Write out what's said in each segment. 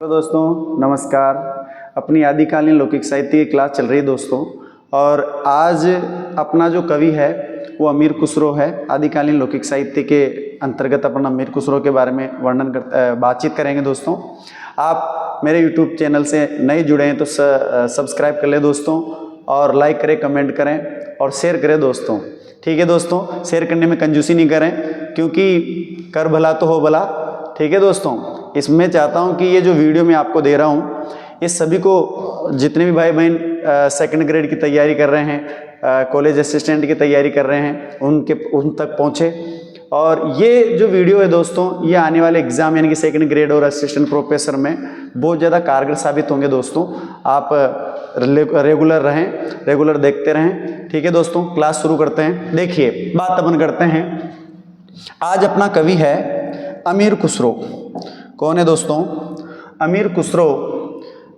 तो दोस्तों नमस्कार। अपनी आदिकालीन लौकिक साहित्य की क्लास चल रही है दोस्तों, और आज अपना जो कवि है वो अमीर खुसरो है। आदिकालीन लौकिक साहित्य के अंतर्गत अपन अमीर खुसरो के बारे में बातचीत करेंगे दोस्तों। आप मेरे YouTube चैनल से नए जुड़े हैं तो सब्सक्राइब कर लें दोस्तों, और लाइक करें, कमेंट करें और शेयर करें दोस्तों। ठीक है दोस्तों, शेयर करने में कंजूसी नहीं करें, क्योंकि कर भला तो हो भला। ठीक है दोस्तों, इसमें चाहता हूं कि ये जो वीडियो मैं आपको दे रहा हूं ये सभी को, जितने भी भाई बहन सेकंड ग्रेड की तैयारी कर रहे हैं, कॉलेज असिस्टेंट की तैयारी कर रहे हैं, उन तक पहुंचे। और ये जो वीडियो है दोस्तों, ये आने वाले एग्जाम यानी कि सेकंड ग्रेड और असिस्टेंट प्रोफेसर में बहुत ज़्यादा कारगर साबित होंगे दोस्तों। आप रेगुलर रहें, रेगुलर देखते रहें। ठीक है दोस्तों, क्लास शुरू करते हैं। देखिए, बात अपन करते हैं। आज अपना कवि है अमीर खुसरो। कौन है दोस्तों? अमीर खुसरो,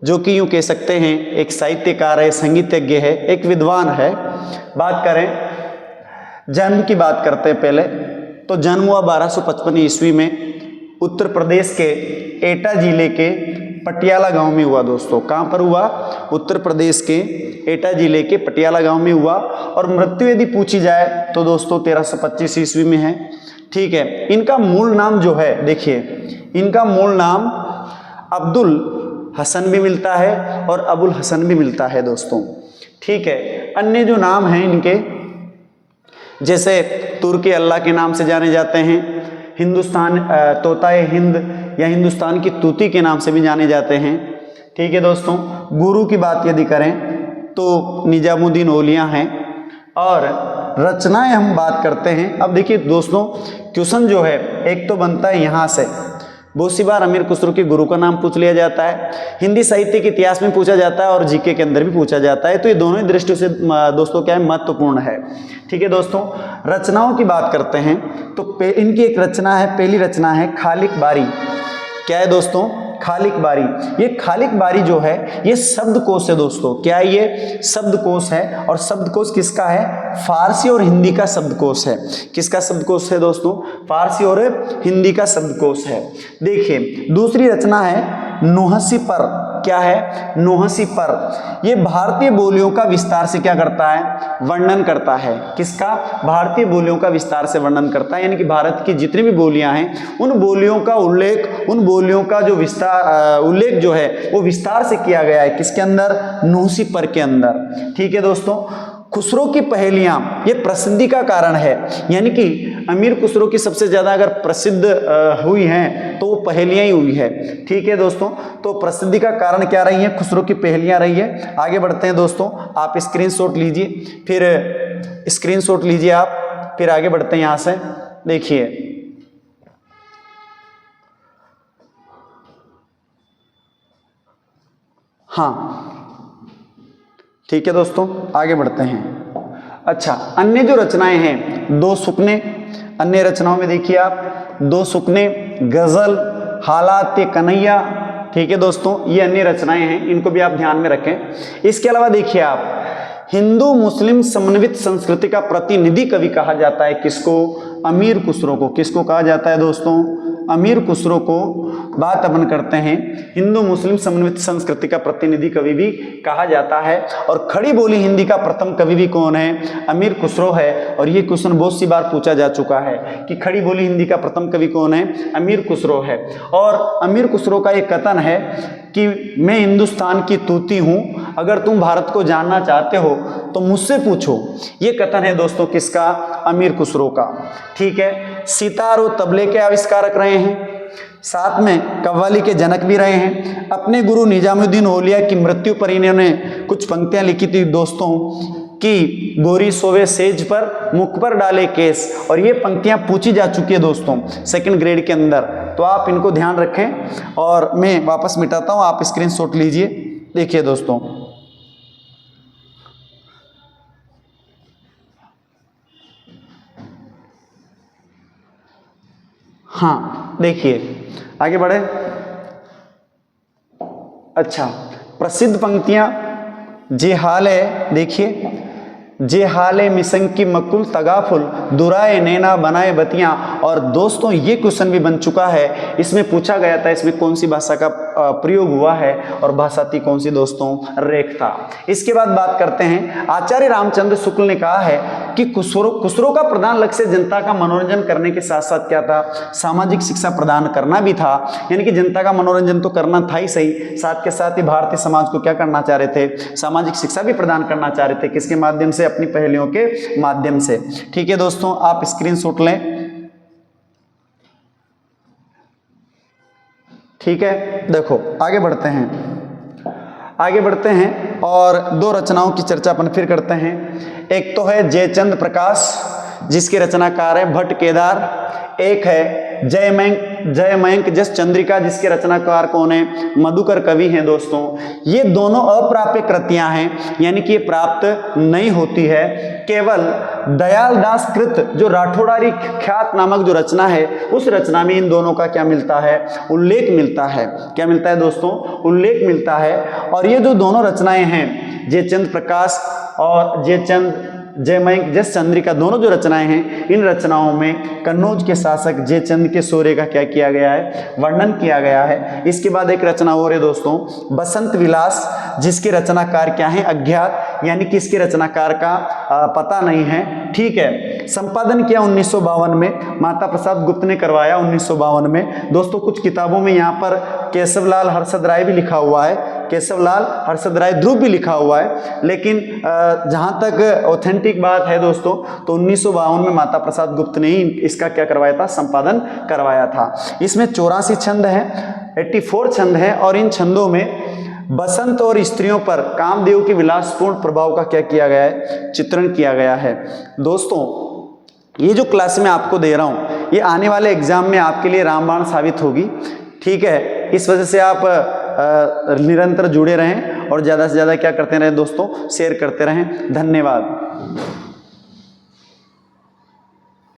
जो कि यूं कह सकते हैं एक साहित्यकार है, संगीतज्ञ है, एक विद्वान है। बात करें जन्म की, बात करते हैं पहले। तो जन्म हुआ 1255 ईस्वी में उत्तर प्रदेश के एटा जिले के पटियाला गांव में हुआ दोस्तों। कहां पर हुआ? उत्तर प्रदेश के एटा जिले के पटियाला गांव में हुआ। और मृत्यु यदि पूछी जाए तो दोस्तों 1325 ईस्वी में है। ठीक है, इनका मूल नाम जो है, देखिए, इनका मूल नाम अब्दुल हसन भी मिलता है और अबुल हसन भी मिलता है दोस्तों। ठीक है, अन्य जो नाम हैं इनके, जैसे तुर्की अल्लाह के नाम से जाने जाते हैं, हिंदुस्तान तोताए हिंद या हिंदुस्तान की तूती के नाम से भी जाने जाते हैं। ठीक है दोस्तों, गुरु की बात यदि करें तो निजामुद्दीन औलिया हैं। और रचनाएं हम बात करते हैं। अब देखिए दोस्तों, क्वेश्चन जो है एक तो बनता है यहाँ से, बहुत सी बार अमीर खुसरो के गुरु का नाम पूछ लिया जाता है, हिंदी साहित्य के इतिहास में पूछा जाता है और जीके के अंदर भी पूछा जाता है। तो ये दोनों ही दृष्टि से दोस्तों क्या है, महत्वपूर्ण है। ठीक है दोस्तों, रचनाओं की बात करते हैं तो इनकी एक रचना है, पहली रचना है खालिक बारी। क्या है दोस्तों? खालिक बारी। ये खालिक बारी जो है ये शब्दकोश है दोस्तों। क्या है? ये शब्दकोश है। और शब्दकोश किसका है? फारसी और हिंदी का शब्दकोश है। किसका शब्दकोश है दोस्तों? फारसी और हिंदी का शब्दकोश है। देखिए, दूसरी रचना है नोहसी पर। क्या है? नोहसी पर। ये भारतीय बोलियों का विस्तार से क्या करता है? वर्णन करता है। किसका? भारतीय बोलियों का विस्तार से वर्णन करता है, यानी कि भारत की जितनी भी बोलियां हैं उन बोलियों का उल्लेख, उन बोलियों का जो उल्लेख जो है वो विस्तार से किया गया है। किसके अंदर? नोहसी पर के अंदर। ठीक है दोस्तों, खुसरो की पहेलियां ये प्रसिद्धि का कारण है, यानी कि अमीर खुसरो की सबसे ज्यादा अगर प्रसिद्ध हुई हैं तो वो पहेलियां ही हुई है। ठीक है दोस्तों, तो प्रसिद्धि का कारण क्या रही है? खुसरो की पहेलियां रही है। आगे बढ़ते हैं दोस्तों, आप स्क्रीनशॉट लीजिए, फिर स्क्रीनशॉट लीजिए आप, फिर आगे बढ़ते हैं यहां से। देखिए, हाँ ठीक है दोस्तों, आगे बढ़ते हैं। अच्छा, अन्य जो रचनाएं हैं, दो सुपने, अन्य रचनाओं में देखिए आप, दो सुपने, गजल, हालात कन्हैया। ठीक है दोस्तों, ये अन्य रचनाएं हैं, इनको भी आप ध्यान में रखें। इसके अलावा देखिए आप, हिंदू मुस्लिम समन्वित संस्कृति का प्रतिनिधि कवि कहा जाता है किसको? अमीर खुसरो को। किसको कहा जाता है दोस्तों? अमीर खुसरो को। बात अपन करते हैं, हिंदू मुस्लिम समन्वित संस्कृति का प्रतिनिधि कवि भी कहा जाता है। और खड़ी बोली हिंदी का प्रथम कवि भी कौन है? अमीर खुसरो है। और ये क्वेश्चन बहुत सी बार पूछा जा चुका है कि खड़ी बोली हिंदी का प्रथम कवि कौन है? अमीर खुसरो है। और अमीर खुसरो का एक कथन है कि मैं हिंदुस्तान की तूती हूं, अगर तुम भारत को जानना चाहते हो तो मुझसे पूछो। ये कथन है दोस्तों किसका? अमीर खुसरो का। ठीक है, सितार और तबले के आविष्कारक रहे हैं, साथ में कव्वाली के जनक भी रहे हैं। अपने गुरु निजामुद्दीन औलिया की मृत्यु पर इन्होंने कुछ पंक्तियां लिखी थी दोस्तों कि गोरी सोवे सेज पर, मुख पर डाले केस। और ये पंक्तियां पूछी जा चुकी है दोस्तों सेकंड ग्रेड के अंदर, तो आप इनको ध्यान रखें। और मैं वापस मिटाता हूं, आप स्क्रीनशॉट लीजिए। देखिए दोस्तों, हाँ देखिए, आगे बढ़े। अच्छा, प्रसिद्ध पंक्तियां जे हाल है, देखिए, जे हाले मिसंकी मकुल तगाफुल दुराए नैना बनाए बतियां। और दोस्तों ये क्वेश्चन भी बन चुका है, इसमें पूछा गया था इसमें कौन सी भाषा का प्रयोग हुआ है और भाषा थी कौन सी दोस्तों, रेखता। इसके बाद बात करते हैं, आचार्य रामचंद्र शुक्ल ने कहा है कि खुसरो का प्रधान लक्ष्य जनता का मनोरंजन करने के साथ साथ क्या था, सामाजिक शिक्षा प्रदान करना भी था। यानी कि जनता का मनोरंजन तो करना था ही सही, साथ के साथ ही भारतीय समाज को क्या करना चाह रहे थे, सामाजिक शिक्षा भी प्रदान करना चाह रहे थे। किसके माध्यम से, अपनी पहेलियों के माध्यम से। ठीक है दोस्तों, आप स्क्रीनशॉट लें। ठीक है, देखो आगे बढ़ते हैं और दो रचनाओं की चर्चा अपन फिर करते हैं। एक तो है जयचंद प्रकाश जिसके रचनाकार है भट्ट केदार, एक है जयमयंक जस चंद्रिका जिसके रचनाकार कौन है, मधुकर कवि हैं। दोस्तों ये दोनों अप्राप्य कृतियां हैं, यानी कि ये प्राप्त नहीं होती है। केवल दयाल दास कृत जो राठौड़ारी ख्यात नामक जो रचना है, उस रचना में इन दोनों का क्या मिलता है, उल्लेख मिलता है। क्या मिलता है दोस्तों, उल्लेख मिलता है। और ये जो दोनों रचनाएं हैं, जयचंद प्रकाश और जयमयंक जस चंद्रिका, दोनों जो रचनाएं हैं, इन रचनाओं में कन्नौज के शासक जयचंद के शौर्य का क्या किया गया है, वर्णन किया गया है। इसके बाद एक रचना और है दोस्तों, बसंत विलास जिसके रचनाकार क्या है, अज्ञात, यानी कि इसके रचनाकार का पता नहीं है। ठीक है, संपादन किया 1952 में, माता प्रसाद गुप्त ने करवाया 1952 में। दोस्तों कुछ किताबों में यहाँ पर केशवलाल हर्षद राय भी लिखा हुआ है, केशवलाल हर्षद राय ध्रुव भी लिखा हुआ है, लेकिन जहाँ तक ऑथेंटिक बात है दोस्तों, तो 1952 में माता प्रसाद गुप्त ने ही इसका क्या करवाया था, संपादन करवाया था। इसमें 84 छंद हैं, 84 छंद हैं, और इन छंदों में बसंत और स्त्रियों पर कामदेव के विलासपूर्ण प्रभाव का क्या किया गया है, चित्रण किया गया है। दोस्तों ये जो क्लास में आपको दे रहा हूँ, ये आने वाले एग्जाम में आपके लिए रामबाण साबित होगी। ठीक है, इस वजह से आप निरंतर जुड़े रहें और ज़्यादा से ज़्यादा क्या करते रहें दोस्तों, शेयर करते रहें। धन्यवाद।